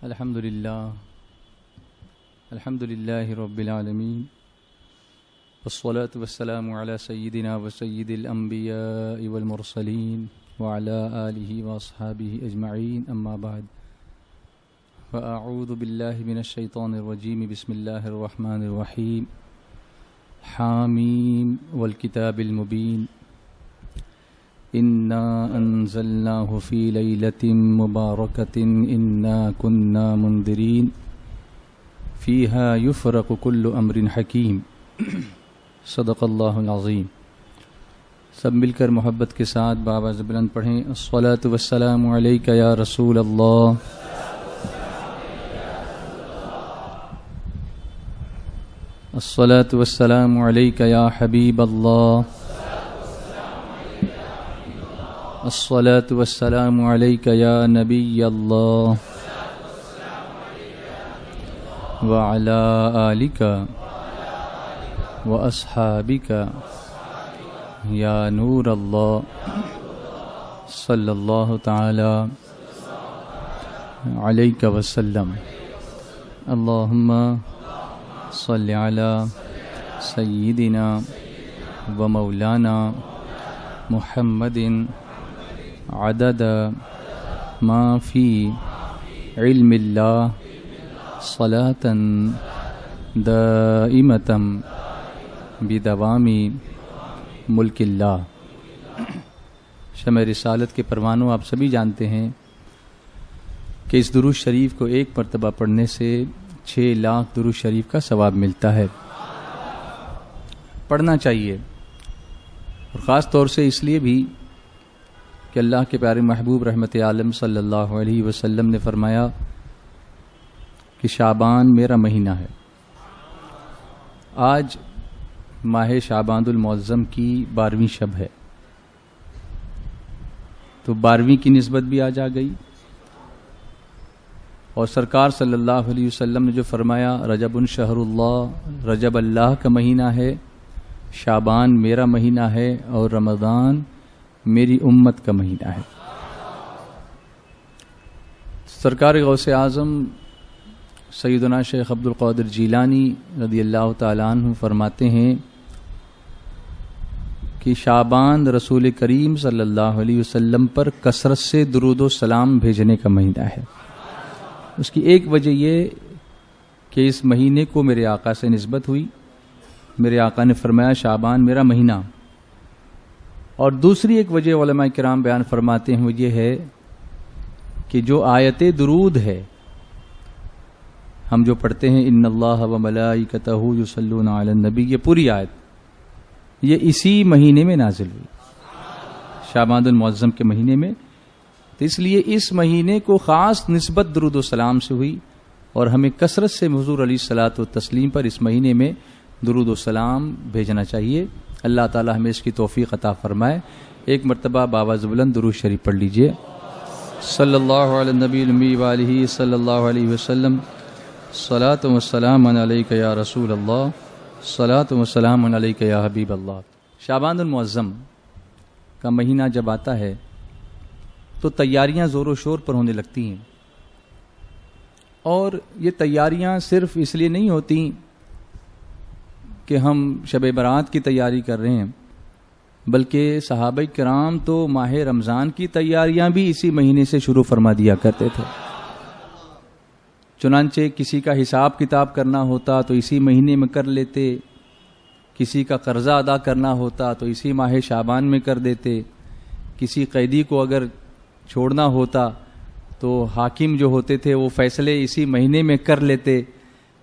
الحمد للہ رب العالمین والصلاة والسلام علی سیدنا وسید الانبیاء والمرسلین وعلی آلہ واصحابہ اجمعین اما بعد فاعوذ باللہ من الشیطان الرجیم بسم اللہ الرحمن الرحیم حامیم والکتاب المبین انا انزلناه فی لیلۃ مبارکۃ انا کنا منذرین فیہا یفرق کل امر حکیم صدق اللہ العظیم۔ سب مل کر محبت کے ساتھ بآواز بلند پڑھیں الصلاۃ والسلام علیک یا رسول اللہ، الصلاۃ والسلام علیک یا حبیب اللہ، الصلاۃ والسلام علیک یا نبی اللہ وعلی آلک واصحابک یا نور اللہ صلی اللہ تعالی علیک وسلم۔ اللہم صلی علی سیدنا و مولانا محمد عدد ما فی علم اللہ صلاۃ دائمۃ بدوام ملک اللہ۔ شمع رسالت کے پروانوں، آپ سبھی جانتے ہیں کہ اس درود شریف کو ایک مرتبہ پڑھنے سے 6 لاکھ درود شریف کا ثواب ملتا ہے۔ پڑھنا چاہیے، اور خاص طور سے اس لیے بھی کہ اللہ کے پیارے محبوب رحمت عالم صلی اللہ علیہ وسلم نے فرمایا کہ شعبان میرا مہینہ ہے۔ آج ماہ شعبان المعظم کی 12ویں شب ہے، تو 12ویں کی نسبت بھی آج آ گئی، اور سرکار صلی اللہ علیہ وسلم نے جو فرمایا رجب شہر اللہ، رجب اللہ کا مہینہ ہے، شعبان میرا مہینہ ہے، اور رمضان میری امت کا مہینہ ہے۔ سرکار غوث اعظم سیدنا شیخ عبد القادر جیلانی رضی اللہ تعالیٰ عنہ فرماتے ہیں کہ شعبان رسول کریم صلی اللہ علیہ وسلم پر کثرت سے درود و سلام بھیجنے کا مہینہ ہے۔ اس کی ایک وجہ یہ کہ اس مہینے کو میرے آقا سے نسبت ہوئی، میرے آقا نے فرمایا شعبان میرا مہینہ، اور دوسری ایک وجہ علماء کرام بیان فرماتے ہیں وہ یہ ہے کہ جو آیت درود ہے ہم جو پڑھتے ہیں ان اللہ و ملائکتہ یصلون علی النبی، یہ پوری آیت یہ اسی مہینے میں نازل ہوئی، شعبان المعظم کے مہینے میں، تو اس لیے اس مہینے کو خاص نسبت درود و سلام سے ہوئی، اور ہمیں کثرت سے حضور علیہ الصلوۃ والتسلیم پر اس مہینے میں درود و سلام بھیجنا چاہیے۔ اللہ تعالی ہمیں اس کی توفیق عطا فرمائے۔ ایک مرتبہ بآواز بلند درود شریف پڑھ لیجئے، صلی اللہ علی النبی الامی وآلہ صلی اللہ علیہ وسلم، صلاۃ و سلام علیک یا رسول اللہ، صلاۃ و سلام علیک یا حبیب اللہ۔ شعبان المعظم کا مہینہ جب آتا ہے تو تیاریاں زور و شور پر ہونے لگتی ہیں، اور یہ تیاریاں صرف اس لیے نہیں ہوتی کہ ہم شب برات کی تیاری کر رہے ہیں، بلکہ صحابہ کرام تو ماہ رمضان کی تیاریاں بھی اسی مہینے سے شروع فرما دیا کرتے تھے۔ چنانچہ کسی کا حساب کتاب کرنا ہوتا تو اسی مہینے میں کر لیتے، کسی کا قرضہ ادا کرنا ہوتا تو اسی ماہ شعبان میں کر دیتے، کسی قیدی کو اگر چھوڑنا ہوتا تو حاکم جو ہوتے تھے وہ فیصلے اسی مہینے میں کر لیتے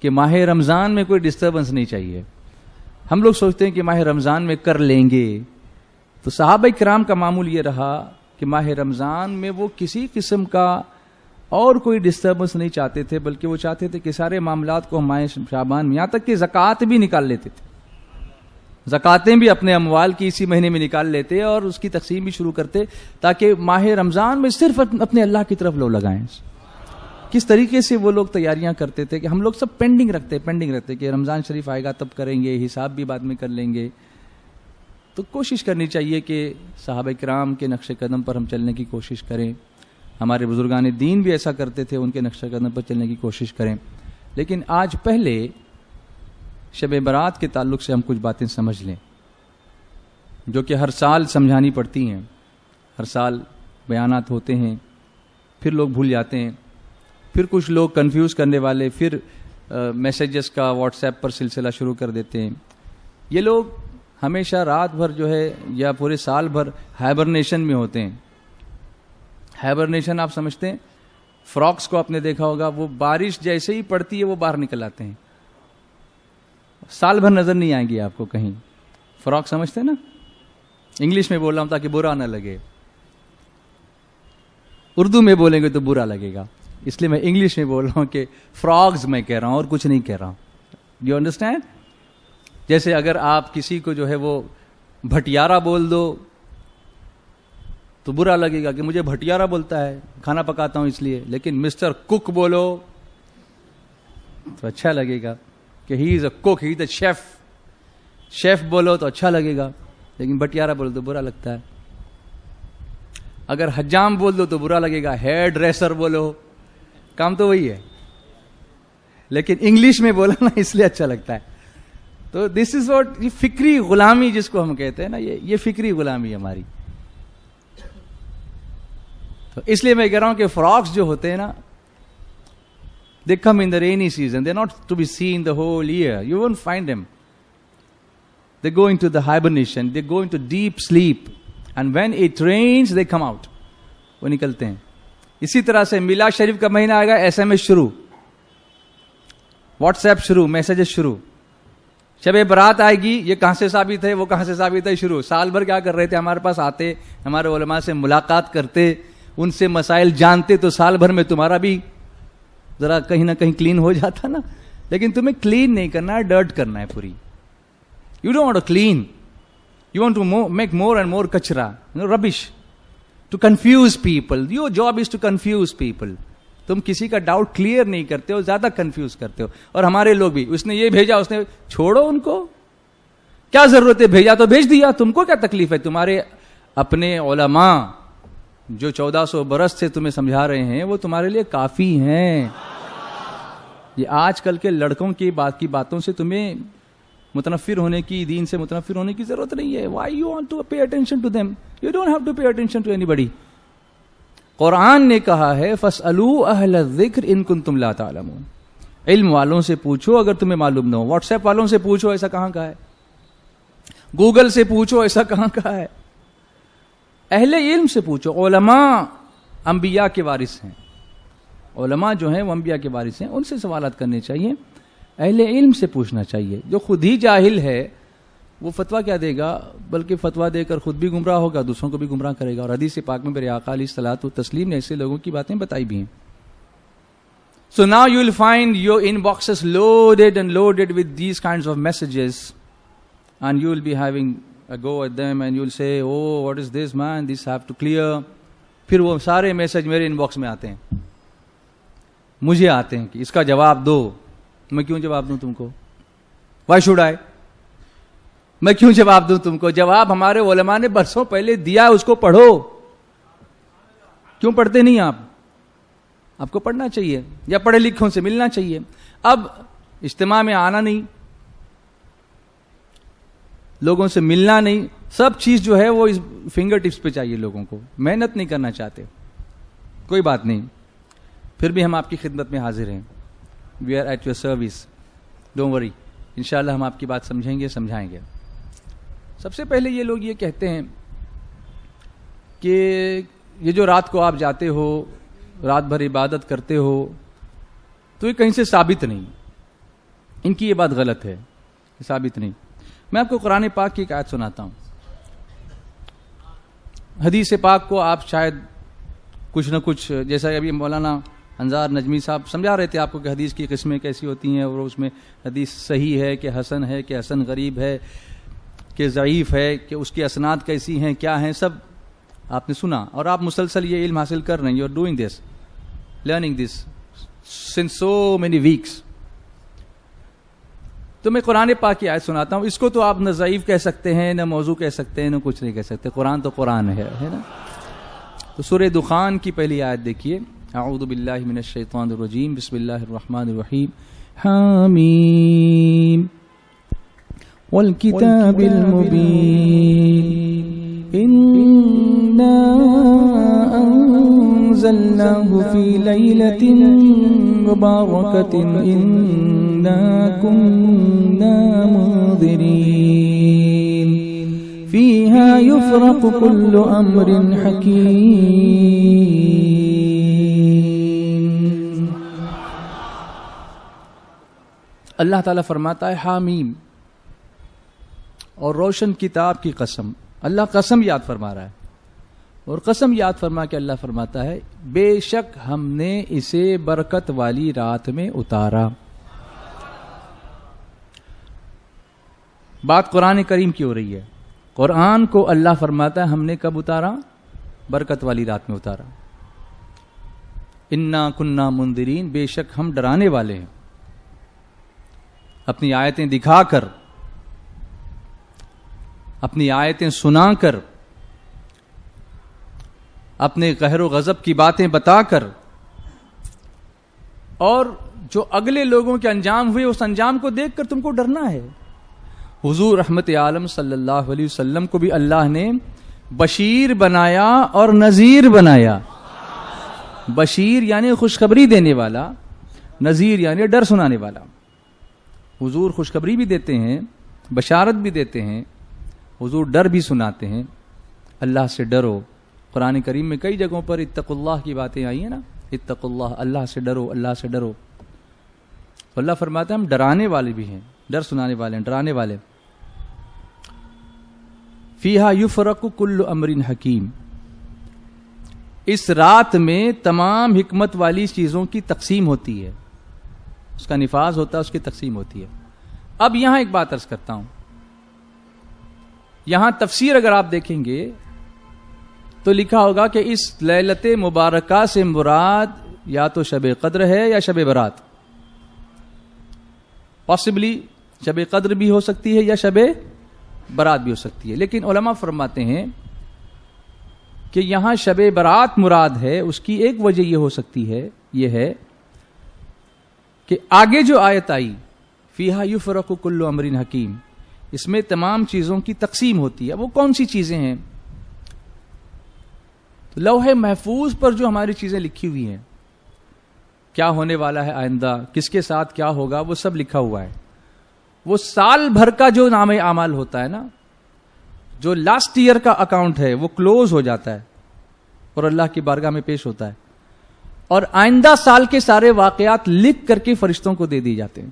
کہ ماہ رمضان میں کوئی ڈسٹربنس نہیں چاہیے۔ ہم لوگ سوچتے ہیں کہ ماہ رمضان میں کر لیں گے، تو صحابہ کرام کا معمول یہ رہا کہ ماہ رمضان میں وہ کسی قسم کا اور کوئی ڈسٹربنس نہیں چاہتے تھے، بلکہ وہ چاہتے تھے کہ سارے معاملات کو ماہ شعبان میں، یہاں تک کہ زکوٰۃ بھی نکال لیتے تھے، زکوٰتیں بھی اپنے اموال کی اسی مہینے میں نکال لیتے اور اس کی تقسیم بھی شروع کرتے، تاکہ ماہ رمضان میں صرف اپنے اللہ کی طرف لو لگائیں۔ کس طریقے سے وہ لوگ تیاریاں کرتے تھے کہ ہم لوگ سب پینڈنگ رکھتے کہ رمضان شریف آئے گا تب کریں گے، حساب بھی بعد میں کر لیں گے۔ تو کوشش کرنی چاہیے کہ صحابہ کرام کے نقش قدم پر ہم چلنے کی کوشش کریں، ہمارے بزرگان دین بھی ایسا کرتے تھے، ان کے نقشہ قدم پر چلنے کی کوشش کریں. لیکن آج پہلے شب برات کے تعلق سے ہم کچھ باتیں سمجھ لیں جو کہ ہر سال سمجھانی پڑتی ہیں. ہر سال بیانات ہوتے ہیں، پھر لوگ بھول جاتے ہیں، پھر کچھ لوگ کنفیوز کرنے والے پھر میسیجز کا واٹس ایپ پر سلسلہ شروع کر دیتے ہیں. یہ لوگ ہمیشہ رات بھر جو ہے یا پورے سال بھر ہائبرنیشن میں ہوتے ہیں. ہائبرنیشن آپ سمجھتے ہیں؟ فراکس کو آپ نے دیکھا ہوگا، وہ بارش جیسے ہی پڑتی ہے وہ باہر نکل آتے ہیں، سال بھر نظر نہیں آئیں گی آپ کو کہیں. فراک سمجھتے ہیں نا؟ انگلش میں بول رہا ہوں تاکہ برا نہ لگے، اردو میں بولیں گے تو برا لگے گا، اس لیے میں انگلش میں بول رہا ہوں کہ فراگز میں کہہ رہا ہوں اور کچھ نہیں کہہ رہا ہوں. You understand? جیسے اگر آپ کسی کو جو ہے وہ بھٹیارا بول دو تو برا لگے گا کہ مجھے بھٹیارا بولتا ہے، کھانا پکاتا ہوں اس لیے. لیکن مسٹر کک بولو تو اچھا لگے گا کہ he is a cook, he is a chef. Chef بولو تو اچھا لگے گا، لیکن بھٹیارا بولو تو برا لگتا ہے. اگر حجام بول دو تو برا لگے گا، ہیئر ڈریسر بولو، کام تو وہی ہے، لیکن انگلش میں بولا نا اس لیے اچھا لگتا ہے. تو دس از واٹ، یہ فکری غلامی جس کو ہم کہتے ہیں نا، یہ فکری غلامی ہماری. تو اس لیے میں کہہ رہا ہوں کہ فراکس جو ہوتے ہیں نا، they come in the rainy season, they're not to be seen the whole year, you won't find them. They go into the hibernation, they go into deep sleep, and when it rains they come out, وہ نکلتے ہیں. اسی طرح سے میلاد شریف کا مہینہ آئے گا، ایس ایم ایس شروع، واٹس ایپ شروع، میسیجز شروع. شب برات آئے گی، یہ کہاں سے ثابت ہے، وہ کہاں سے ثابت ہے، شروع. سال بھر کیا کر رہے تھے؟ ہمارے پاس آتے، ہمارے علماء سے ملاقات کرتے، ان سے مسائل جانتے، تو سال بھر میں تمہارا بھی ذرا کہیں نہ کہیں کلین ہو جاتا نا. لیکن تمہیں کلین نہیں کرنا ہے، ڈرٹ کرنا ہے پوری. You don't want to clean, you want to make more and more کچرا، rubbish, to confuse people. Your job is to confuse people. تم کسی کا ڈاؤٹ کلیئر نہیں کرتے ہو، زیادہ کنفیوز کرتے ہو. اور ہمارے لوگ بھی، اس نے یہ بھیجا، اس نے، چھوڑو ان کو، کیا ضرورت ہے، بھیجا تو بھیج دیا، تم کو کیا تکلیف ہے؟ تمہارے اپنے علماء جو 1400 برس سے تمہیں سمجھا رہے ہیں وہ تمہارے لیے کافی ہیں. یہ آج کل کے لڑکوں کی باتوں سے تمہیں متنفر ہونے کی، دین سے متنفر ہونے کی ضرورت نہیں ہے. Why you want to pay attention to them? You don't have to pay attention to anybody. قرآن نے کہا ہے فَاسْأَلُوا أَهْلَ الذِّكْرِ إِن كُنتُمْ لَا تَعْلَمُونَ. علم والوں سے پوچھو اگر تمہیں معلوم نہ ہو. واٹس ایپ والوں سے پوچھو، ایسا کہاں کہا ہے؟ گوگل سے پوچھو، ایسا کہاں کہا ہے؟ اہل علم سے پوچھو. علماء انبیاء کے وارث ہیں، علماء جو ہیں وہ انبیاء کے وارث ہیں، ان سے سوالات کرنے چاہیے. اہل علم سے پوچھنا چاہیے. جو خود ہی جاہل ہے وہ فتویٰ کیا دے گا؟ بلکہ فتویٰ دے کر خود بھی گمراہ ہوگا، دوسروں کو بھی گمراہ کرے گا. اور حدیث پاک میں میرے آقا علیہ الصلوۃ والتسلیم نے ایسے لوگوں کی باتیں بتائی بھی ہیں. So now you will find your inboxes loaded and loaded with these kinds of messages, and you will be having a go at them and you will say, oh what is this man, this have to clear. پھر وہ سارے message میرے inbox میں آتے ہیں، مجھے آتے ہیں کہ اس کا جواب دو. میں کیوں جواب دوں تم کو؟ Why should I? میں کیوں جواب دوں تم کو؟ جواب ہمارے علماء نے برسوں پہلے دیا، اس کو پڑھو. کیوں پڑھتے نہیں آپ کو پڑھنا چاہیے، یا پڑھے لکھوں سے ملنا چاہیے. اب اجتماع میں آنا نہیں، لوگوں سے ملنا نہیں، سب چیز جو ہے وہ فنگر ٹپس پہ چاہیے لوگوں کو. محنت نہیں کرنا چاہتے، کوئی بات نہیں، پھر بھی ہم آپ کی خدمت میں حاضر ہیں. We are at your service, don't worry. انشاءاللہ ہم آپ کی بات سمجھیں گے، سمجھائیں گے. سب سے پہلے یہ لوگ یہ کہتے ہیں کہ یہ جو رات کو آپ جاتے ہو، رات بھر عبادت کرتے ہو، تو یہ کہیں سے ثابت نہیں. ان کی یہ بات غلط ہے، ثابت نہیں. میں آپ کو قرآن پاک کی ایک آیت سناتا ہوں. حدیث پاک کو آپ شاید کچھ نہ کچھ، جیسا ابھی مولانا انظار نجمی صاحب سمجھا رہے تھے آپ کو کہ حدیث کی قسمیں کیسی ہوتی ہیں، اور اس میں حدیث صحیح ہے کہ حسن غریب ہے کہ ضعیف ہے، کہ اس کی اسناد کیسی ہیں، کیا ہیں، سب آپ نے سنا. اور آپ مسلسل یہ علم حاصل کر رہے ہیں. You are doing this, learning this since so many weeks. تو میں قرآن پاک کی آیت سناتا ہوں. اس کو تو آپ نہ ضعیف کہہ سکتے ہیں، نہ موضوع کہہ سکتے ہیں، نہ کچھ نہیں کہہ سکتے. قرآن تو قرآن ہے نا. تو سورہ دخان کی پہلی آیت دیکھیے، اعوذ باللہ من الشیطان الرجیم، بسم اللہ الرحمن الرحیم، حامیم والکتاب المبین انا انزلناہ فی لیلۃ مبارکۃ انا کنا منذرین فیہا یفرق کل امر حکیم۔ اللہ تعالیٰ فرماتا ہے حامیم، اور روشن کتاب کی قسم، اللہ قسم یاد فرما رہا ہے، اور قسم یاد فرما کے اللہ فرماتا ہے بے شک ہم نے اسے برکت والی رات میں اتارا۔ بات قرآن کریم کی ہو رہی ہے، قرآن کو اللہ فرماتا ہے ہم نے کب اتارا؟ برکت والی رات میں اتارا۔ انا کننا منذرین، بے شک ہم ڈرانے والے ہیں، اپنی آیتیں دکھا کر، اپنی آیتیں سنا کر، اپنے قہر و غضب کی باتیں بتا کر، اور جو اگلے لوگوں کے انجام ہوئے اس انجام کو دیکھ کر تم کو ڈرنا ہے۔ حضور رحمت عالم صلی اللہ علیہ وسلم کو بھی اللہ نے بشیر بنایا اور نذیر بنایا۔ بشیر یعنی خوشخبری دینے والا، نذیر یعنی ڈر سنانے والا۔ حضور خوشخبری بھی دیتے ہیں، بشارت بھی دیتے ہیں، حضور ڈر بھی سناتے ہیں۔ اللہ سے ڈرو، قرآن کریم میں کئی جگہوں پر اتقوا اللہ کی باتیں آئی ہیں نا، اتقوا اللہ، اللہ سے ڈرو، اللہ سے ڈرو۔ تو اللہ فرماتا ہے ہم ڈرانے والے بھی ہیں، ڈر سنانے والے ہیں، ڈرانے والے۔ فیہا یفرق کل امر حکیم، اس رات میں تمام حکمت والی چیزوں کی تقسیم ہوتی ہے، اس کا نفاذ ہوتا ہے، اس کی تقسیم ہوتی ہے۔ اب یہاں ایک بات عرض کرتا ہوں، یہاں تفسیر اگر آپ دیکھیں گے تو لکھا ہوگا کہ اس لیلت مبارکہ سے مراد یا تو شب قدر ہے یا شب برات، پاسبلی شب قدر بھی ہو سکتی ہے یا شب برات بھی ہو سکتی ہے، لیکن علماء فرماتے ہیں کہ یہاں شب برات مراد ہے۔ اس کی ایک وجہ یہ ہو سکتی ہے، یہ ہے کہ آگے جو آیت آئی فیہا یفرق کل امر حکیم، اس میں تمام چیزوں کی تقسیم ہوتی ہے۔ وہ کون سی چیزیں ہیں؟ تو لوح محفوظ پر جو ہماری چیزیں لکھی ہوئی ہیں، کیا ہونے والا ہے آئندہ، کس کے ساتھ کیا ہوگا، وہ سب لکھا ہوا ہے۔ وہ سال بھر کا جو نام اعمال ہوتا ہے نا، جو لاسٹ ایئر کا اکاؤنٹ ہے، وہ کلوز ہو جاتا ہے اور اللہ کی بارگاہ میں پیش ہوتا ہے، اور آئندہ سال کے سارے واقعات لکھ کر کے فرشتوں کو دے دیے جاتے ہیں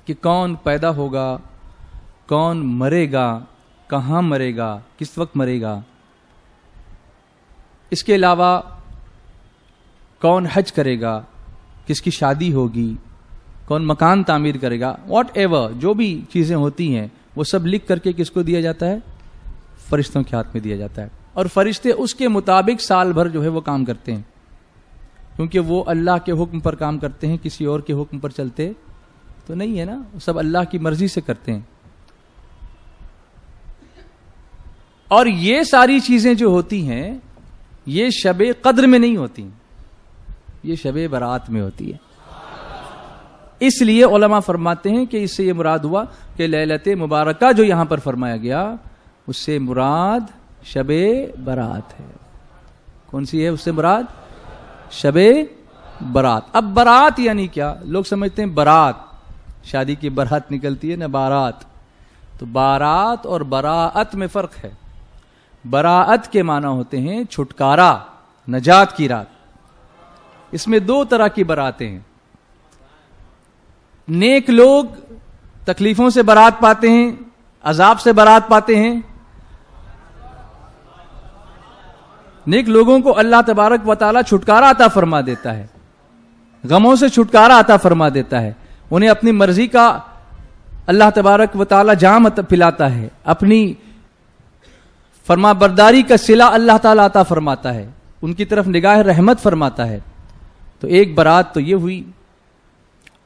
کہ کون پیدا ہوگا، کون مرے گا، کہاں مرے گا، کس وقت مرے گا۔ اس کے علاوہ کون حج کرے گا، کس کی شادی ہوگی، کون مکان تعمیر کرے گا، واٹ ایور جو بھی چیزیں ہوتی ہیں وہ سب لکھ کر کے کس کو دیا جاتا ہے؟ فرشتوں کے ہاتھ میں دیا جاتا ہے، اور فرشتے اس کے مطابق سال بھر جو ہے وہ کام کرتے ہیں، کیونکہ وہ اللہ کے حکم پر کام کرتے ہیں، کسی اور کے حکم پر چلتے تو نہیں ہے نا، سب اللہ کی مرضی سے کرتے ہیں۔ اور یہ ساری چیزیں جو ہوتی ہیں یہ شب قدر میں نہیں ہوتی، یہ شب برات میں ہوتی ہے۔ اس لیے علماء فرماتے ہیں کہ اس سے یہ مراد ہوا کہ لیلت مبارکہ جو یہاں پر فرمایا گیا اس سے مراد شب برات ہے۔ کون سی ہے اس سے مراد؟ شب برات۔ اب برات یعنی کیا؟ لوگ سمجھتے ہیں برات، شادی کی برات نکلتی ہے نا، بارات۔ تو بارات اور براءت میں فرق ہے۔ براءت کے معنی ہوتے ہیں چھٹکارا، نجات کی رات۔ اس میں دو طرح کی براتیں ہیں۔ نیک لوگ تکلیفوں سے برات پاتے ہیں، عذاب سے برات پاتے ہیں۔ نیک لوگوں کو اللہ تبارک و تعالی چھٹکارا عطا فرما دیتا ہے، غموں سے چھٹکارا عطا فرما دیتا ہے، انہیں اپنی مرضی کا اللہ تبارک و تعالی جام پلاتا ہے، اپنی فرما برداری کا صلہ اللہ تعالی عطا فرماتا ہے، ان کی طرف نگاہ رحمت فرماتا ہے۔ تو ایک برات تو یہ ہوئی،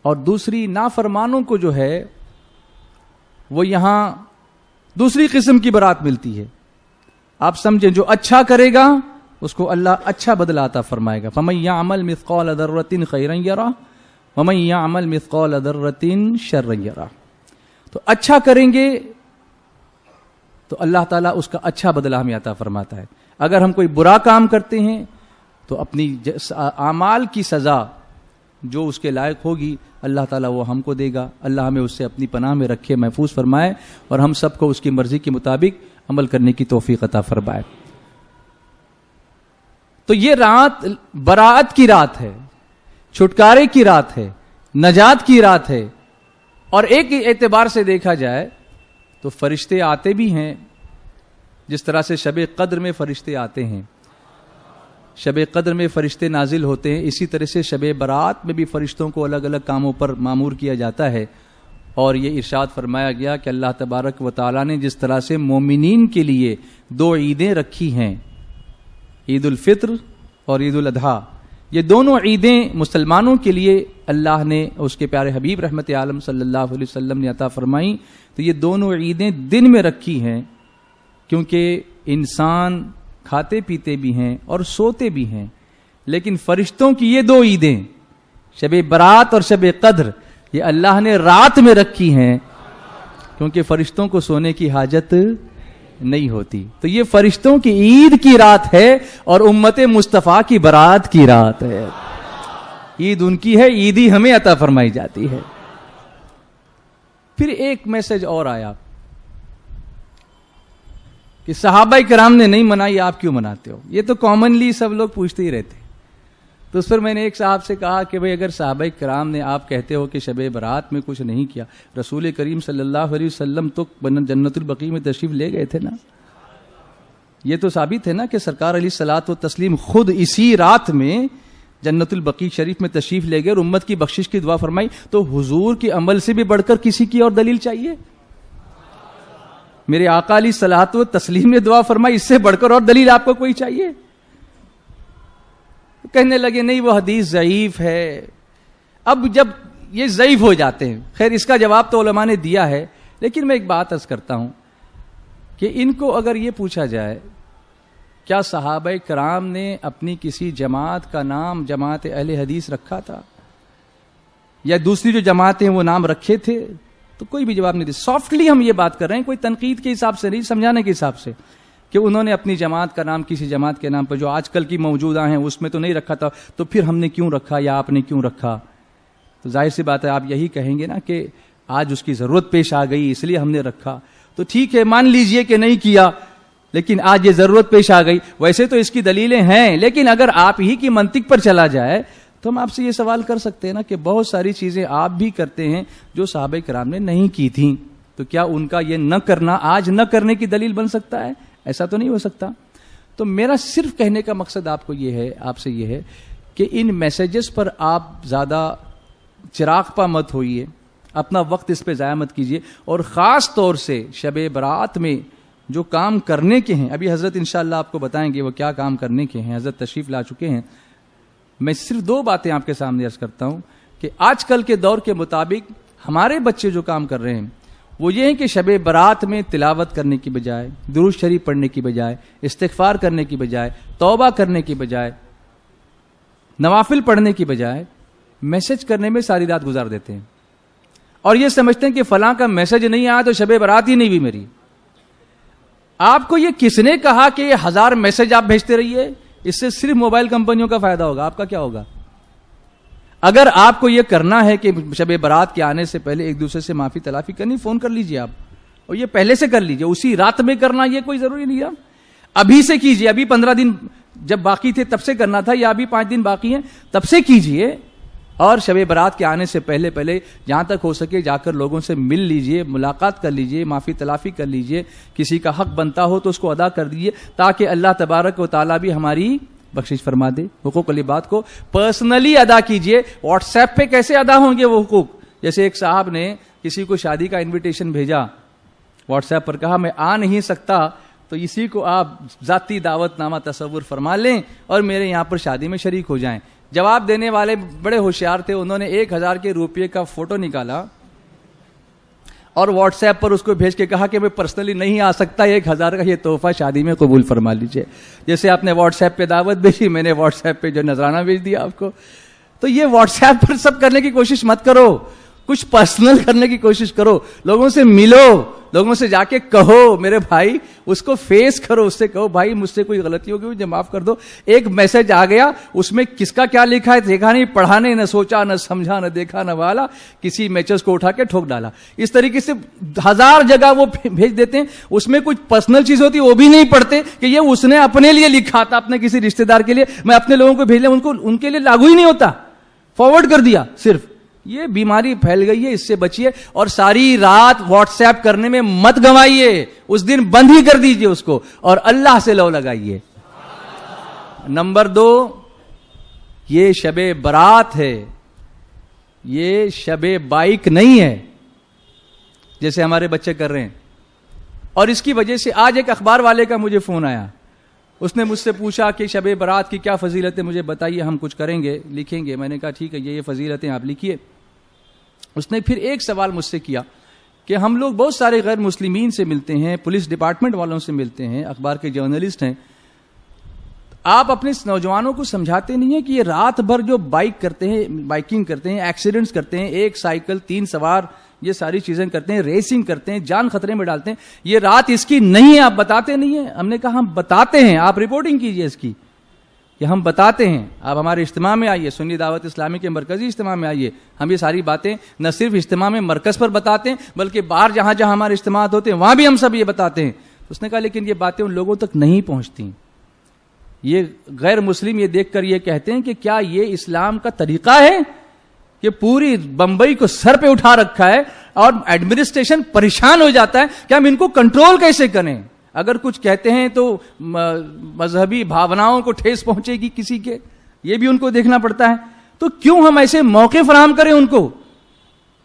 اور دوسری نافرمانوں کو جو ہے وہ یہاں دوسری قسم کی برات ملتی ہے۔ آپ سمجھیں جو اچھا کرے گا اس کو اللہ اچھا بدلہ عطا فرمائے گا. فَمَن يَعْمَلْ مِثْقَالَ ذَرَّةٍ خَيْرًا يَرَهُ وَمَن يَعْمَلْ مِثْقَالَ ذَرَّةٍ شَرًّا يَرَهُ. تو اچھا کریں گے تو اللہ تعالیٰ اس کا اچھا بدلہ ہمیں عطا فرماتا ہے. اگر ہم کوئی برا کام کرتے ہیں تو اپنی اعمال کی سزا جو اس کے لائق ہوگی اللہ تعالیٰ وہ ہم کو دے گا. اللہ ہمیں اس سے اپنی پناہ میں رکھے, محفوظ فرمائے, اور ہم سب کو اس کی مرضی کے مطابق عمل کرنے کی توفیق عطا فرمائے. تو یہ رات برات کی رات ہے, چھٹکارے کی رات ہے, نجات کی رات ہے. اور ایک اعتبار سے دیکھا جائے تو فرشتے آتے بھی ہیں, جس طرح سے شب قدر میں فرشتے آتے ہیں, شب قدر میں فرشتے نازل ہوتے ہیں, اسی طرح سے شب برات میں بھی فرشتوں کو الگ الگ کاموں پر مامور کیا جاتا ہے. اور یہ ارشاد فرمایا گیا کہ اللہ تبارک و تعالیٰ نے جس طرح سے مومنین کے لیے 2 عیدیں رکھی ہیں, عید الفطر اور عید الاضحیٰ, یہ دونوں عیدیں مسلمانوں کے لیے اللہ نے اس کے پیارے حبیب رحمت عالم صلی اللہ علیہ وسلم نے عطا فرمائیں. تو یہ دونوں عیدیں دن میں رکھی ہیں کیونکہ انسان کھاتے پیتے بھی ہیں اور سوتے بھی ہیں, لیکن فرشتوں کی یہ 2 عیدیں شب برات اور شب قدر یہ اللہ نے رات میں رکھی ہیں کیونکہ فرشتوں کو سونے کی حاجت نہیں ہوتی. تو یہ فرشتوں کی عید کی رات ہے اور امت مصطفیٰ کی برات کی رات ہے. عید ان کی ہے, عیدی ہمیں عطا فرمائی جاتی ہے. پھر ایک میسج اور آیا کہ صحابہ کرام نے نہیں منائی, آپ کیوں مناتے ہو؟ یہ تو کامنلی سب لوگ پوچھتے ہی رہتے. تو اس پر میں نے ایک صاحب سے کہا کہ بھئی اگر صحابہ کرام نے, آپ کہتے ہو کہ شب برات میں کچھ نہیں کیا, رسول کریم صلی اللہ علیہ وسلم تو جنت البقیع میں تشریف لے گئے تھے نا. یہ تو ثابت ہے نا کہ سرکار علیہ الصلوۃ والتسلیم خود اسی رات میں جنت البقیع شریف میں تشریف لے گئے اور امت کی بخشش کی دعا فرمائی. تو حضور کے عمل سے بھی بڑھ کر کسی کی اور دلیل چاہیے؟ میرے آقا علیہ الصلوۃ والتسلیم نے دعا فرمائی, اس سے بڑھ کر اور دلیل آپ کو کوئی چاہیے؟ کہنے لگے نہیں وہ حدیث ضعیف ہے. اب جب یہ ضعیف ہو جاتے ہیں, خیر اس کا جواب تو علماء نے دیا ہے, لیکن میں ایک بات عرض کرتا ہوں کہ ان کو اگر یہ پوچھا جائے کیا صحابہ کرام نے اپنی کسی جماعت کا نام جماعت اہل حدیث رکھا تھا یا دوسری جو جماعتیں وہ نام رکھے تھے, تو کوئی بھی جواب نہیں دیا. سافٹلی ہم یہ بات کر رہے ہیں, کوئی تنقید کے حساب سے نہیں, سمجھانے کے حساب سے کہ انہوں نے اپنی جماعت کا نام کسی جماعت کے نام پر جو آج کل کی موجودہ ہیں اس میں تو نہیں رکھا تھا, تو پھر ہم نے کیوں رکھا یا آپ نے کیوں رکھا؟ تو ظاہر سی بات ہے آپ یہی کہیں گے نا کہ آج اس کی ضرورت پیش آ گئی اس لیے ہم نے رکھا. تو ٹھیک ہے, مان لیجئے کہ نہیں کیا, لیکن آج یہ ضرورت پیش آ گئی. ویسے تو اس کی دلیلیں ہیں, لیکن اگر آپ ہی کی منطق پر چلا جائے تو ہم آپ سے یہ سوال کر سکتے ہیں نا کہ بہت ساری چیزیں آپ بھی کرتے ہیں جو صحابہ کرام نے نہیں کی تھیں, تو کیا ان کا یہ نہ کرنا آج نہ کرنے کی دلیل بن سکتا ہے؟ ایسا تو نہیں ہو سکتا. تو میرا صرف کہنے کا مقصد آپ کو یہ ہے, آپ سے یہ ہے کہ ان میسیجز پر آپ زیادہ چراغ پا مت ہوئیے, اپنا وقت اس پہ ضائع مت کیجیے, اور خاص طور سے شب برات میں جو کام کرنے کے ہیں, ابھی حضرت انشاءاللہ آپ کو بتائیں گے وہ کیا کام کرنے کے ہیں, حضرت تشریف لا چکے ہیں. میں صرف 2 باتیں آپ کے سامنے عرض کرتا ہوں کہ آج کل کے دور کے مطابق ہمارے بچے جو کام کر رہے ہیں وہ یہ ہے کہ شب برات میں تلاوت کرنے کی بجائے, درود شریف پڑھنے کی بجائے, استغفار کرنے کی بجائے, توبہ کرنے کی بجائے, نوافل پڑھنے کی بجائے میسج کرنے میں ساری رات گزار دیتے ہیں, اور یہ سمجھتے ہیں کہ فلاں کا میسج نہیں آیا تو شب برات ہی نہیں ہوئی میری. آپ کو یہ کس نے کہا کہ یہ 1000 میسج آپ بھیجتے رہیے؟ اس سے صرف موبائل کمپنیوں کا فائدہ ہوگا, آپ کا کیا ہوگا؟ اگر آپ کو یہ کرنا ہے کہ شب برات کے آنے سے پہلے ایک دوسرے سے معافی تلافی کرنی, فون کر لیجئے آپ, اور یہ پہلے سے کر لیجئے, اسی رات میں کرنا یہ کوئی ضروری نہیں ہے. ابھی سے کیجئے, ابھی 15 دن جب باقی تھے تب سے کرنا تھا, یا ابھی 5 دن باقی ہیں تب سے کیجئے, اور شب برات کے آنے سے پہلے جہاں تک ہو سکے جا کر لوگوں سے مل لیجئے, ملاقات کر لیجئے, معافی تلافی کر لیجئے, کسی کا حق بنتا ہو تو اس کو ادا کر دیجئے, تاکہ اللہ تبارک و تعالیٰ بھی ہماری بخشش فرما دے. حقوق العباد کو پرسنلی ادا کیجئے. واٹس ایپ پہ کیسے ادا ہوں گے وہ حقوق؟ جیسے ایک صاحب نے کسی کو شادی کا انویٹیشن بھیجا, واٹس ایپ پر کہا میں آ نہیں سکتا, تو اسی کو آپ ذاتی دعوت نامہ تصور فرما لیں اور میرے یہاں پر شادی میں شریک ہو جائیں. جواب دینے والے بڑے ہوشیار تھے, انہوں نے 1000 کے روپے کا فوٹو نکالا اور واٹس ایپ پر اس کو بھیج کے کہا کہ میں پرسنلی نہیں آ سکتا, 1000 کا یہ تحفہ شادی میں قبول فرما لیجئے. جیسے آپ نے واٹس ایپ پہ دعوت بھیجی, میں نے واٹس ایپ پہ جو نذرانہ بھیج دیا آپ کو. تو یہ واٹس ایپ پر سب کرنے کی کوشش مت کرو, کچھ پرسنل کرنے کی کوشش کرو, لوگوں سے ملو, لوگوں سے جا کے کہو میرے بھائی, اس کو فیس کرو, اس سے کہو بھائی مجھ سے کوئی غلطی ہوگی مجھے معاف کر دو. ایک میسج آ گیا, اس میں کس کا کیا لکھا ہے دیکھا نہیں, پڑھا نہیں, نہ سوچا نہ سمجھا, نہ دیکھا نہ والا, کسی میچز کو اٹھا کے ٹھوک ڈالا. اس طریقے سے 1000 جگہ وہ بھیج دیتے ہیں, اس میں کچھ پرسنل چیز ہوتی ہے وہ بھی نہیں پڑھتے کہ یہ اس نے اپنے لیے لکھا تھا, اپنے کسی رشتہ دار کے لیے, میں اپنے لوگوں کو بھیج لیں, ان کے لیے لاگو ہی نہیں ہوتا, فارورڈ کر دیا صرف. یہ بیماری پھیل گئی ہے, اس سے بچیے. اور ساری رات واٹس ایپ کرنے میں مت گنوائیے, اس دن بند ہی کر دیجئے اس کو, اور اللہ سے لو لگائیے. نمبر 2, یہ شب برات ہے, یہ شب بائک نہیں ہے جیسے ہمارے بچے کر رہے ہیں. اور اس کی وجہ سے آج ایک اخبار والے کا مجھے فون آیا, اس نے مجھ سے پوچھا کہ شب برات کی کیا فضیلت ہے, مجھے بتائیے, ہم کچھ کریں گے, لکھیں گے. میں نے کہا ٹھیک ہے, یہ فضیلتیں آپ لکھیے. اس نے پھر ایک سوال مجھ سے کیا کہ ہم لوگ بہت سارے غیر مسلمین سے ملتے ہیں, پولیس ڈپارٹمنٹ والوں سے ملتے ہیں, اخبار کے جرنلسٹ ہیں, آپ اپنے نوجوانوں کو سمجھاتے نہیں ہیں کہ یہ رات بھر جو بائکنگ کرتے ہیں, ایکسیڈنٹس کرتے ہیں, ایک سائیکل 3 سوار, یہ ساری چیزیں کرتے ہیں, ریسنگ کرتے ہیں, جان خطرے میں ڈالتے ہیں, یہ رات اس کی نہیں ہے, آپ بتاتے نہیں ہیں. ہم نے کہا ہم بتاتے ہیں, آپ رپورٹنگ کیجئے اس کی کہ ہم بتاتے ہیں. آپ ہمارے اجتماع میں آئیے, سنی دعوت اسلامی کے مرکزی اجتماع میں آئیے, ہم یہ ساری باتیں نہ صرف اجتماع میں مرکز پر بتاتے ہیں بلکہ باہر جہاں جہاں ہمارے اجتماعات ہوتے ہیں وہاں بھی ہم سب یہ بتاتے ہیں. اس نے کہا لیکن یہ باتیں ان لوگوں تک نہیں پہنچتی. یہ غیر مسلم یہ دیکھ کر یہ کہتے ہیں کہ کیا یہ اسلام کا طریقہ ہے کہ پوری بمبئی کو سر پہ اٹھا رکھا ہے اور ایڈمنسٹریشن پریشان ہو جاتا ہے کہ ہم ان کو کنٹرول کیسے کریں. اگر کچھ کہتے ہیں تو مذہبی بھاوناؤں کو ٹھیس پہنچے گی کسی کے, یہ بھی ان کو دیکھنا پڑتا ہے. تو کیوں ہم ایسے موقع فراہم کریں ان کو.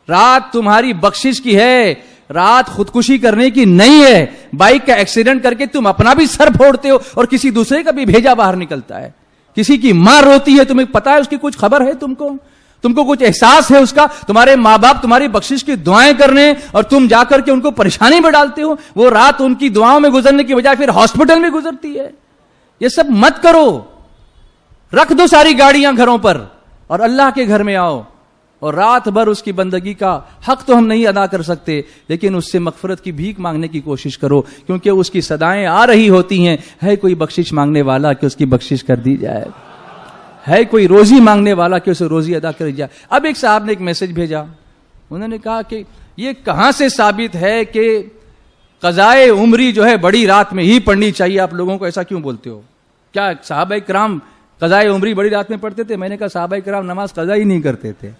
رات تمہاری بخشش کی ہے, رات خودکشی کرنے کی نہیں ہے. بائک کا ایکسیڈنٹ کر کے تم اپنا بھی سر پھوڑتے ہو اور کسی دوسرے کا بھی بھیجا باہر نکلتا ہے. کسی کی ماں روتی ہے, تمہیں پتا ہے اس کی کچھ خبر ہے, تم کو کچھ احساس ہے اس کا. تمہارے ماں باپ تمہاری بخشش کی دعائیں کرنے اور تم جا کر کے ان کو پریشانی میں ڈالتے ہو. وہ رات ان کی دعاؤں میں گزرنے کی بجائے پھر ہاسپٹل میں گزرتی ہے. یہ سب مت کرو. رکھ دو ساری گاڑیاں گھروں پر اور اللہ کے گھر میں آؤ, اور رات بھر اس کی بندگی کا حق تو ہم نہیں ادا کر سکتے, لیکن اس سے مغفرت کی بھیک مانگنے کی کوشش کرو, کیونکہ اس کی صدائیں آ رہی ہوتی ہیں. ہے کوئی بخشش مانگنے والا کہ اس کی بخشش کر دی جائے, ہے کوئی روزی مانگنے والا کہ اسے روزی ادا کر دی جائے. اب ایک صاحب نے ایک میسج بھیجا, انہوں نے کہا کہ یہ کہاں سے ثابت ہے کہ قضائے عمری جو ہے بڑی رات میں ہی پڑھنی چاہیے, آپ لوگوں کو ایسا کیوں بولتے ہو؟ کیا صحابہ کرام قضائے عمری بڑی رات میں پڑھتے تھے؟ میں نے کہا صحابہ کرام نماز قضا ہی نہیں کرتے تھے,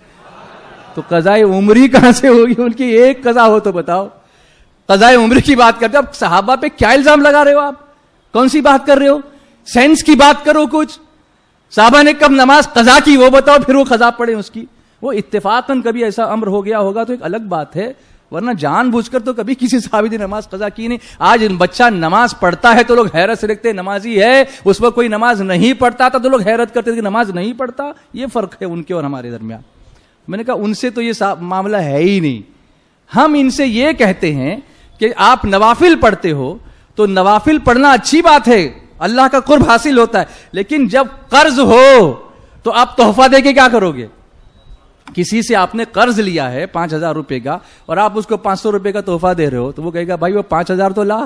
تو قضائے عمری کہاں سے ہوگی؟ ان کی ایک قضا ہو تو بتاؤ. قضائے عمری کی بات کرتے, اب صحابہ پہ کیا الزام لگا رہے ہو آپ؟ کون سی بات کر رہے ہو؟ سینس کی بات کرو. کچھ صحابہ نے کب نماز قضا کی وہ بتاؤ, پھر وہ قضا پڑھیں اس کی. وہ اتفاقاً کبھی ایسا امر ہو گیا ہوگا تو ایک الگ بات ہے, ورنہ جان بوجھ کر تو کبھی کسی صحابی نے نماز قضا کی نہیں. آج بچہ نماز پڑھتا ہے تو لوگ حیرت سے دیکھتے ہیں, نمازی ہے. اس وقت کوئی نماز نہیں پڑھتا تھا تو لوگ حیرت کرتے تھے کہ نماز نہیں پڑھتا. یہ فرق ہے ان کے اور ہمارے درمیان. میں نے کہا ان سے تو یہ معاملہ ہے ہی نہیں. ہم ان سے یہ کہتے ہیں کہ آپ نوافل پڑھتے ہو تو نوافل پڑھنا اچھی بات ہے, اللہ کا قرب حاصل ہوتا ہے, لیکن جب قرض ہو تو آپ تحفہ دے کے کیا کرو گے؟ کسی سے آپ نے قرض لیا ہے 5,000 روپے کا اور آپ اس کو 500 روپے کا تحفہ دے رہے ہو, تو وہ کہے گا بھائی وہ 5,000 تو لا,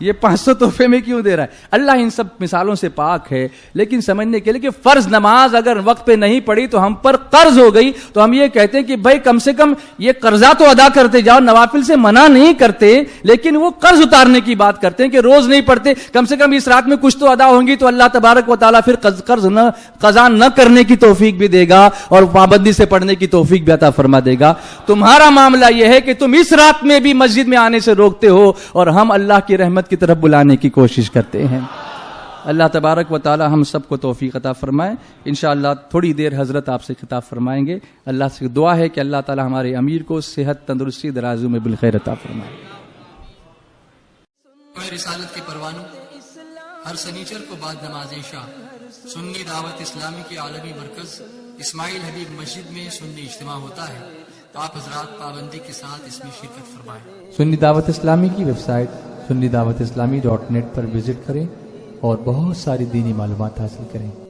یہ 500 تحفے میں کیوں دے رہا ہے؟ اللہ ان سب مثالوں سے پاک ہے. لیکن سمجھنے کے لیے کہ فرض نماز اگر وقت پہ نہیں پڑھی تو ہم پر قرض ہو گئی, تو ہم یہ کہتے ہیں کہ بھائی کم سے کم یہ قرضہ تو ادا کرتے جاؤ. نوافل سے منع نہیں کرتے, لیکن وہ قرض اتارنے کی بات کرتے ہیں کہ روز نہیں پڑھتے, کم سے کم اس رات میں کچھ تو ادا ہوں گی, تو اللہ تبارک و تعالیٰ پھر قرض قضا نہ کرنے کی توفیق بھی دے گا اور پابندی سے پڑھنے کی توفیق بھی عطا فرما دے گا. تمہارا معاملہ یہ ہے کہ تم اس رات میں بھی مسجد میں آنے سے روکتے ہو اور ہم اللہ کی رحمت کی طرف بلانے کی کوشش کرتے ہیں. اللہ تبارک و تعالی ہم سب کو توفیق عطا فرمائے. انشاءاللہ تھوڑی دیر حضرت آپ سے خطاب فرمائیں گے. اللہ سے دعا ہے کہ اللہ تعالی ہمارے امیر کو صحت, تندرستی, درازو میں بالخیر عطا فرمائے. رسالت کے پروانوں, ہر سنیچر کو بعد نماز عشاء سنی دعوت اسلامی کے عالمی مرکز اسماعیل حبیب مسجد میں سنی اجتماع ہوتا ہے. آپ حضرات پابندی کے ساتھ اس میں شرکت فرمائیں۔ سنی دعوت اسلامی کی ویب سائٹ sunnidawatislámi.net پر وزٹ کریں اور بہت ساری دینی معلومات حاصل کریں۔